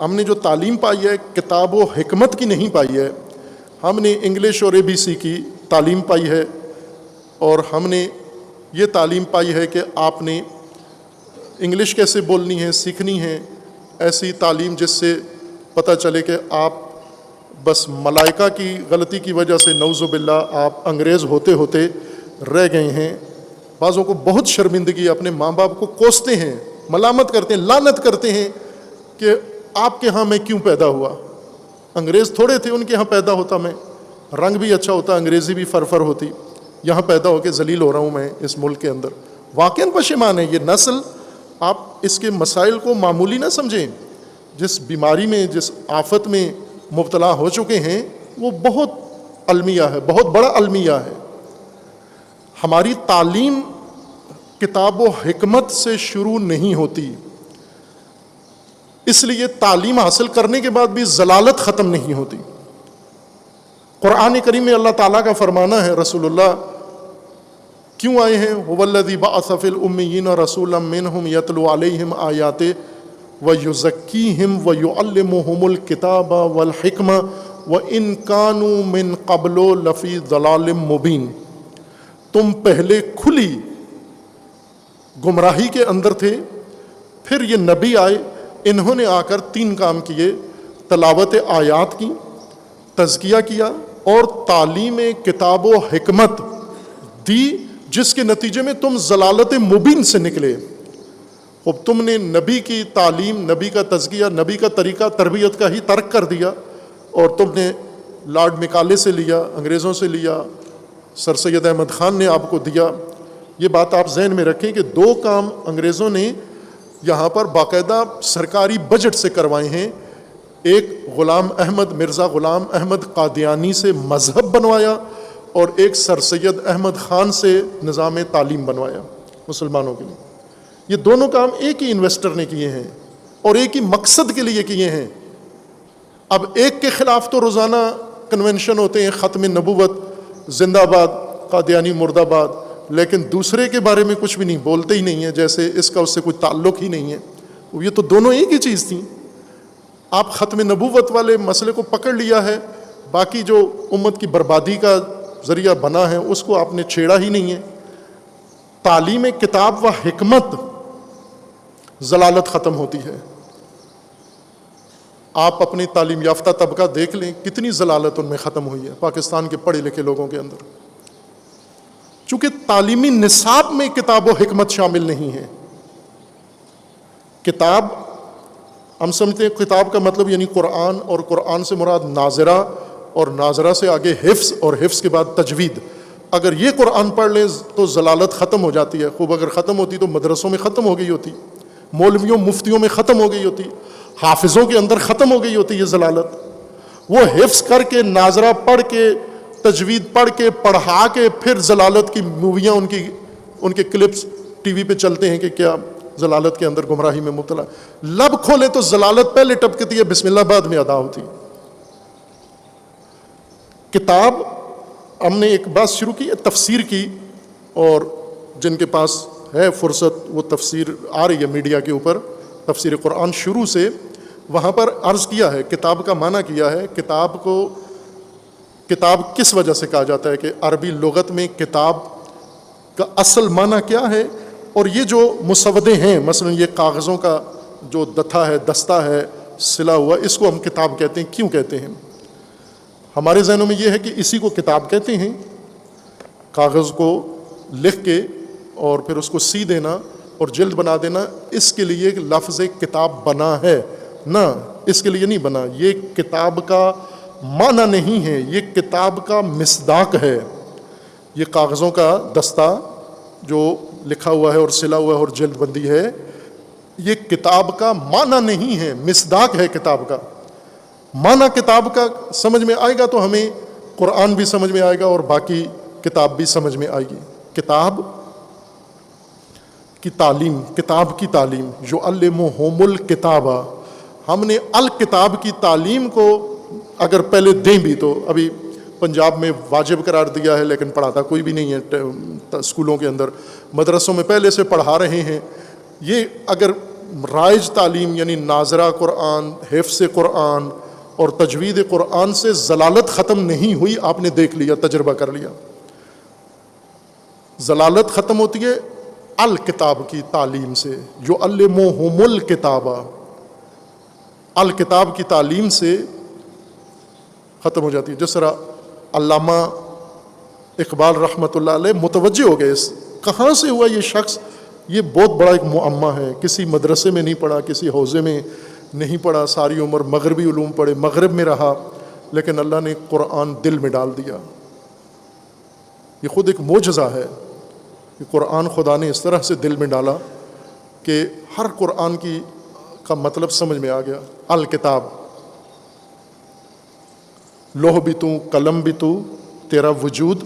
ہم نے جو تعلیم پائی ہے کتاب و حکمت کی نہیں پائی ہے. ہم نے انگلش اور ABC کی تعلیم پائی ہے، اور ہم نے یہ تعلیم پائی ہے کہ آپ نے انگلش کیسے بولنی ہے سیکھنی ہے. ایسی تعلیم جس سے پتہ چلے کہ آپ بس ملائکہ کی غلطی کی وجہ سے نعوذ باللہ آپ انگریز ہوتے ہوتے رہ گئے ہیں. بعضوں کو بہت شرمندگی، اپنے ماں باپ کو کوستے ہیں، ملامت کرتے ہیں، لعنت کرتے ہیں کہ آپ کے ہاں میں کیوں پیدا ہوا. انگریز تھوڑے تھے، ان کے ہاں پیدا ہوتا میں، رنگ بھی اچھا ہوتا، انگریزی بھی فرفر ہوتی. یہاں پیدا ہو کے ذلیل ہو رہا ہوں میں اس ملک کے اندر. واقعاً پشیمان ہے یہ نسل. آپ اس کے مسائل کو معمولی نہ سمجھیں. جس بیماری میں، جس آفت میں مبتلا ہو چکے ہیں وہ بہت المیہ ہے، بہت بڑا المیہ ہے. ہماری تعلیم کتاب و حکمت سے شروع نہیں ہوتی، اس لیے تعلیم حاصل کرنے کے بعد بھی ضلالت ختم نہیں ہوتی. قرآن کریم میں اللہ تعالیٰ کا فرمانا ہے، رسول اللہ کیوں آئے ہیں؟ هو الذی بعث فی الامیین رسولا منہم یتلو علیہم آیاتہ ویزکیہم ویعلمہم الکتاب والحکمہ وان کانوا من قبل لفی ضلال مبین. تم پہلے کھلی گمراہی کے اندر تھے، پھر یہ نبی آئے، انہوں نے آ کر 3 کام کیے: تلاوت آیات کی، تزکیہ کیا، اور تعلیم کتاب و حکمت دی، جس کے نتیجے میں تم ضلالت مبین سے نکلے. اب تم نے نبی کی تعلیم، نبی کا تزکیہ، نبی کا طریقہ تربیت کا ہی ترک کر دیا، اور تم نے لارڈ میکالے سے لیا، انگریزوں سے لیا، سر سید احمد خان نے آپ کو دیا. یہ بات آپ ذہن میں رکھیں کہ 2 کام انگریزوں نے یہاں پر باقاعدہ سرکاری بجٹ سے کروائے ہیں. ایک غلام احمد، مرزا غلام احمد قادیانی سے مذہب بنوایا، اور ایک سر سید احمد خان سے نظام تعلیم بنوایا مسلمانوں کے لیے. یہ دونوں کام ایک ہی انویسٹر نے کیے ہیں اور ایک ہی مقصد کے لیے کیے ہیں. اب ایک کے خلاف تو روزانہ کنونشن ہوتے ہیں، ختم نبوت زندہ باد، قادیانی مرد آباد، لیکن دوسرے کے بارے میں کچھ بھی نہیں، بولتے ہی نہیں ہیں، جیسے اس کا اس سے کوئی تعلق ہی نہیں ہے. یہ تو دونوں ایک ہی چیز تھیں. آپ ختم نبوت والے مسئلے کو پکڑ لیا ہے، باقی جو امت کی بربادی کا ذریعہ بنا ہے اس کو آپ نے چھیڑا ہی نہیں ہے. تعلیم کتاب و حکمت ضلالت ختم ہوتی ہے. آپ اپنی تعلیم یافتہ طبقہ دیکھ لیں، کتنی ضلالت ان میں ختم ہوئی ہے پاکستان کے پڑھے لکھے لوگوں کے اندر. چونکہ تعلیمی نصاب میں کتاب و حکمت شامل نہیں ہے. کتاب ہم سمجھتے ہیں کتاب کا مطلب یعنی قرآن، اور قرآن سے مراد ناظرہ، اور ناظرہ سے آگے حفظ، اور حفظ کے بعد تجوید. اگر یہ قرآن پڑھ لیں تو ضلالت ختم ہو جاتی ہے. خوب اگر ختم ہوتی تو مدرسوں میں ختم ہو گئی ہوتی، مولویوں مفتیوں میں ختم ہو گئی ہوتی، حافظوں کے اندر ختم ہو گئی ہوتی یہ ضلالت. وہ حفظ کر کے، ناظرہ پڑھ کے، تجوید پڑھ کے، پڑھا کے، پھر ضلالت کی موویاں ان کے کلپس ٹی وی پہ چلتے ہیں کہ کیا ضلالت کے اندر گمراہی میں مبتلا. لب کھولے تو ضلالت پہلے ٹپکتی ہے، بسم اللہ بعد میں ادا ہوتی. کتاب ہم نے ایک بات شروع کی، تفسیر کی، اور جن کے پاس ہے فرصت وہ تفسیر آ رہی ہے میڈیا کے اوپر، تفسیر قرآن شروع سے، وہاں پر عرض کیا ہے، کتاب کا معنی کیا ہے. کتاب کو کتاب کس وجہ سے کہا جاتا ہے کہ عربی لغت میں کتاب کا اصل معنی کیا ہے. اور یہ جو مسودے ہیں، مثلا یہ کاغذوں کا جو دتھا ہے، دستہ ہے سلا ہوا، اس کو ہم کتاب کہتے ہیں. کیوں کہتے ہیں؟ ہمارے ذہنوں میں یہ ہے کہ اسی کو کتاب کہتے ہیں. کاغذ کو لکھ کے اور پھر اس کو سی دینا اور جلد بنا دینا، اس کے لیے لفظ کتاب بنا ہے. نہ، اس کے لیے نہیں بنا. یہ کتاب کا معنی نہیں ہے، یہ کتاب کا مصداق ہے. یہ کاغذوں کا دستہ جو لکھا ہوا ہے اور سلا ہوا ہے اور جلد بندی ہے، یہ کتاب کا معنی نہیں ہے، مصداق ہے کتاب کا. معنی کتاب کا سمجھ میں آئے گا تو ہمیں قرآن بھی سمجھ میں آئے گا اور باقی کتاب بھی سمجھ میں آئے گی. کتاب کی تعلیم، کتاب کی تعلیم، یعلمہم الکتاب، ہم نے الکتاب کی تعلیم کو اگر پہلے دیں بھی تو ابھی پنجاب میں واجب قرار دیا ہے، لیکن پڑھاتا کوئی بھی نہیں ہے اسکولوں کے اندر. مدرسوں میں پہلے سے پڑھا رہے ہیں. یہ اگر رائج تعلیم یعنی ناظرہ قرآن، حفظ قرآن اور تجوید قرآن سے ضلالت ختم نہیں ہوئی، آپ نے دیکھ لیا، تجربہ کر لیا۔ ضلالت ختم ہوتی ہے الکتاب کی تعلیم سے، یعلمہم الکتاب، الکتاب کی تعلیم سے ختم ہو جاتی ہے۔ جس طرح علامہ اقبال رحمۃ اللہ علیہ متوجہ ہو گئے، کہاں سے ہوا یہ شخص، یہ بہت بڑا ایک معمہ ہے، کسی مدرسے میں نہیں پڑھا، کسی حوزے میں نہیں پڑھا، ساری عمر مغربی علوم پڑھے، مغرب میں رہا، لیکن اللہ نے قرآن دل میں ڈال دیا۔ یہ خود ایک معجزہ ہے کہ قرآن خدا نے اس طرح سے دل میں ڈالا کہ ہر قرآن کا مطلب سمجھ میں آ گیا۔ الکتاب، لوح بھی تو، قلم بھی تو، تیرا وجود۔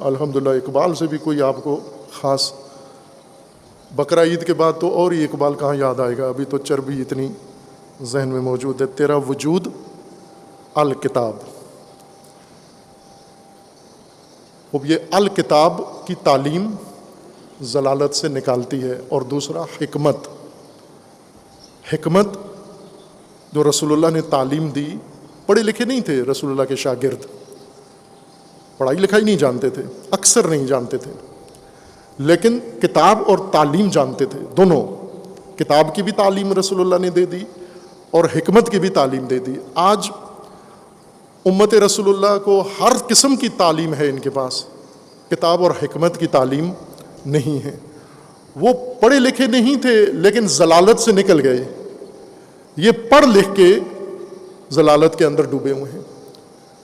الحمدللہ اقبال سے بھی کوئی آپ کو خاص، بقرہ عید کے بعد تو اور ہی اقبال کہاں یاد آئے گا، ابھی تو چربی اتنی ذہن میں موجود ہے۔ تیرا وجود الکتاب۔ اب یہ الکتاب کی تعلیم ضلالت سے نکالتی ہے۔ اور دوسرا حکمت، حکمت جو رسول اللہ نے تعلیم دی، پڑھے لکھے نہیں تھے رسول اللہ کے شاگرد، پڑھائی لکھائی نہیں جانتے تھے، اکثر نہیں جانتے تھے، لیکن کتاب اور تعلیم جانتے تھے دونوں۔ کتاب کی بھی تعلیم رسول اللہ نے دے دی اور حکمت کی بھی تعلیم دے دی۔ آج امت رسول اللہ کو ہر قسم کی تعلیم ہے، ان کے پاس کتاب اور حکمت کی تعلیم نہیں ہے۔ وہ پڑھے لکھے نہیں تھے لیکن ضلالت سے نکل گئے، یہ پڑھ لکھ کے ضلالت کے اندر ڈوبے ہوئے ہیں۔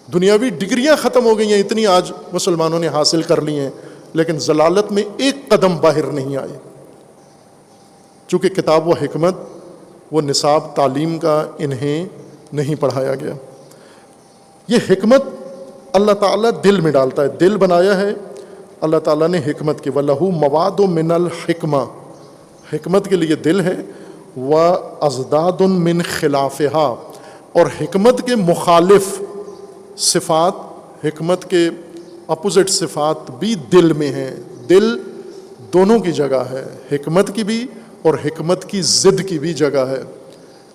دنیاوی ڈگریاں ختم ہو گئی ہیں اتنی آج مسلمانوں نے حاصل کر لی ہیں، لیکن ضلالت میں ایک قدم باہر نہیں آئے، چونکہ کتاب و حکمت وہ نصاب تعلیم کا انہیں نہیں پڑھایا گیا۔ یہ حکمت اللہ تعالیٰ دل میں ڈالتا ہے، دل بنایا ہے اللہ تعالیٰ نے حکمت کی۔ وَلَهُ مَوَادٌ مِّنَ الْحِکْمَةِ، حکمت کے لیے دل ہے۔ وَأَزْدَادٌ مِّن خِلَافِهَا، اور حکمت کے مخالف صفات، حکمت کے اپوزٹ صفات بھی دل میں ہیں۔ دل دونوں کی جگہ ہے، حکمت کی بھی اور حکمت کی ضد کی بھی جگہ ہے،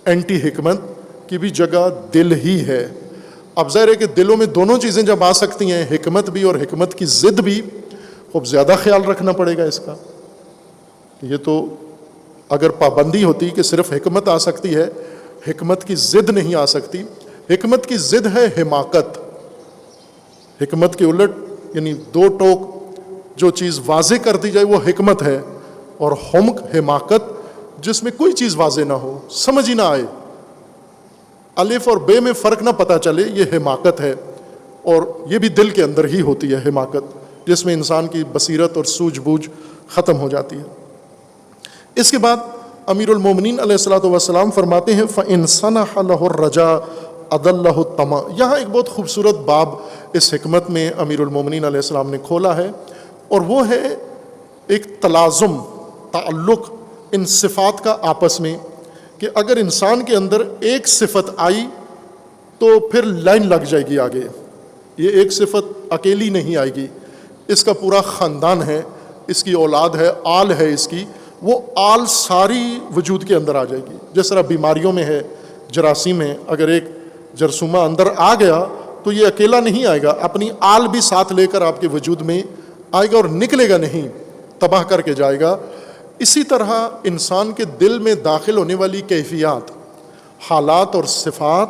اینٹی حکمت کی بھی جگہ دل ہی ہے۔ اب ظاہر ہے کہ دلوں میں دونوں چیزیں جب آ سکتی ہیں، حکمت بھی اور حکمت کی ضد بھی، خوب زیادہ خیال رکھنا پڑے گا اس کا۔ یہ تو اگر پابندی ہوتی کہ صرف حکمت آ سکتی ہے، حکمت کی ضد نہیں آ سکتی۔ حکمت کی ضد ہے حماقت، حکمت کے الٹ، یعنی دو ٹوک جو چیز واضح کر دی جائے وہ حکمت ہے، اور حمق حماقت جس میں کوئی چیز واضح نہ ہو، سمجھ ہی نہ آئے، الف اور بے میں فرق نہ پتہ چلے، یہ حماقت ہے۔ اور یہ بھی دل کے اندر ہی ہوتی ہے حماقت، جس میں انسان کی بصیرت اور سوجھ بوجھ ختم ہو جاتی ہے۔ اس کے بعد امیر المومنین علیہ الصلوۃ والسلام فرماتے ہیں فَإِن صَنَحَ لَهُ الرَّجَاءُ أَضَلَّهُ الطَّمَعُ۔ یہاں ایک بہت خوبصورت باب اس حکمت میں امیر المومنین علیہ السلام نے کھولا ہے، اور وہ ہے ایک تلازم، تعلق ان صفات کا آپس میں، کہ اگر انسان کے اندر ایک صفت آئی تو پھر لائن لگ جائے گی آگے۔ یہ ایک صفت اکیلی نہیں آئے گی، اس کا پورا خاندان ہے، اس کی اولاد ہے، آل ہے اس کی، وہ آل ساری وجود کے اندر آ جائے گی۔ جس طرح بیماریوں میں ہے، جراثیم ہے، اگر ایک جرثومہ اندر آ گیا تو یہ اکیلا نہیں آئے گا، اپنی آل بھی ساتھ لے کر آپ کے وجود میں آئے گا اور نکلے گا نہیں، تباہ کر کے جائے گا۔ اسی طرح انسان کے دل میں داخل ہونے والی کیفیات، حالات اور صفات،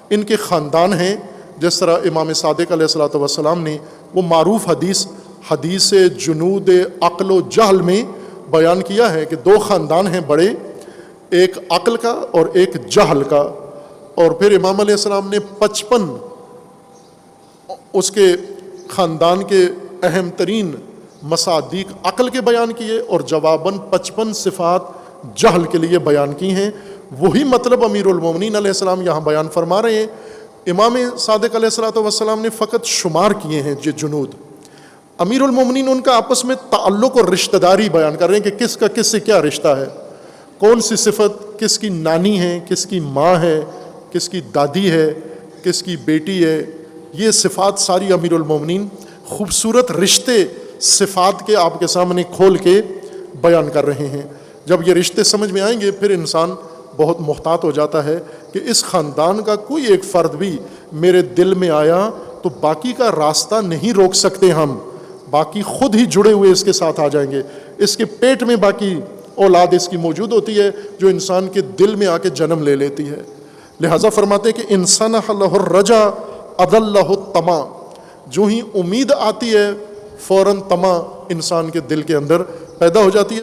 ان کے خاندان ہیں۔ جس طرح امام صادق علیہ الصلوۃ والسلام نے وہ معروف حدیث جنود عقل و جہل میں بیان کیا ہے کہ دو خاندان ہیں بڑے، ایک عقل کا اور ایک جہل کا، اور پھر امام علیہ السلام نے 55 اس کے خاندان کے اہم ترین مصادیق عقل کے بیان کیے، اور جواباً 55 صفات جہل کے لیے بیان کی ہیں۔ وہی مطلب امیر المومنین علیہ السلام یہاں بیان فرما رہے ہیں۔ امام صادق علیہ الصلوۃ والسلام نے فقط شمار کیے ہیں یہ جنود، امیر المومنین ان کا آپس میں تعلق اور رشتہ داری بیان کر رہے ہیں کہ کس کا کس سے کیا رشتہ ہے، کون سی صفت کس کی نانی ہے، کس کی ماں ہے، کس کی دادی ہے، کس کی بیٹی ہے۔ یہ صفات ساری امیر المومنین خوبصورت رشتے صفات کے آپ کے سامنے کھول کے بیان کر رہے ہیں۔ جب یہ رشتے سمجھ میں آئیں گے پھر انسان بہت محتاط ہو جاتا ہے کہ اس خاندان کا کوئی ایک فرد بھی میرے دل میں آیا تو باقی کا راستہ نہیں روک سکتے ہم، باقی خود ہی جڑے ہوئے اس کے ساتھ آ جائیں گے۔ اس کے پیٹ میں باقی اولاد اس کی موجود ہوتی ہے جو انسان کے دل میں آ کے جنم لے لیتی ہے۔ لہٰذا فرماتے ہیں کہ انسان لہ الرجا اضلہ الطمع، جو ہی امید آتی ہے فوراً طمع انسان کے دل کے اندر پیدا ہو جاتی ہے۔